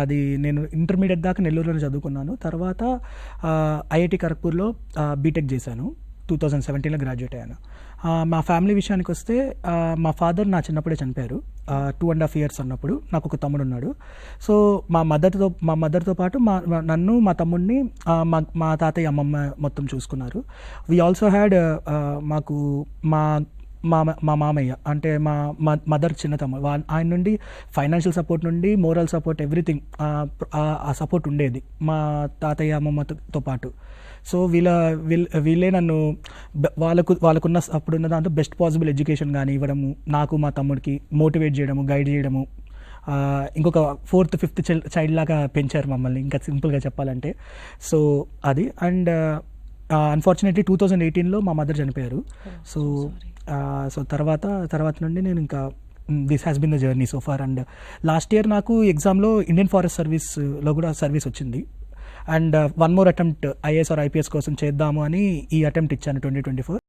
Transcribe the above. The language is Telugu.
అది నేను ఇంటర్మీడియట్ దాకా నెల్లూరులో చదువుకున్నాను. తర్వాత ఐఐటి ఖరగ్పూర్లో బీటెక్ చేశాను. 2017లో గ్రాడ్యుయేట్ అయ్యాను. మా ఫ్యామిలీ విషయానికి వస్తే మా ఫాదర్ నా చిన్నప్పుడే చనిపోయారు. 2.5 years అన్నప్పుడు. నాకు ఒక తమ్ముడు ఉన్నాడు. సో మా మదర్తో పాటు నన్ను మా తమ్ముడిని మా తాతయ్య అమ్మమ్మ మొత్తం చూసుకున్నారు. వీ ఆల్సో హ్యాడ్ మాకు మా మామయ్య అంటే మా మదర్ చిన్న తమ్ముడు, ఆయన నుండి ఫైనాన్షియల్ సపోర్ట్ నుండి మోరల్ సపోర్ట్ ఎవ్రీథింగ్ ఆ సపోర్ట్ ఉండేది మా తాతయ్య అమ్మమ్మతో పాటు. సో వీళ్ళే నన్ను వాళ్ళకున్న అప్పుడున్న దాంట్లో బెస్ట్ పాసిబుల్ ఎడ్యుకేషన్ కానీ ఇవ్వడము, నాకు మా తమ్ముడికి మోటివేట్ చేయడము, గైడ్ చేయడము, ఇంకొక 4th 5th చైల్డ్ లాగా పెంచారు మమ్మల్ని, ఇంకా సింపుల్గా చెప్పాలంటే. సో అది. అండ్ అన్ఫార్చునేట్లీ 2018లో మా మదర్ చనిపోయారు. సో తర్వాత నుండి నేను ఇంకా this has been the journey so far. And last year నాకు ఎగ్జామ్లో ఇండియన్ ఫారెస్ట్ సర్వీస్లో కూడా సర్వీస్ వచ్చింది. And 1 more attempt IAS or IPS కోసం చేద్దాము అని ఈ అటెంప్ట్ ఇచ్చాను 2024.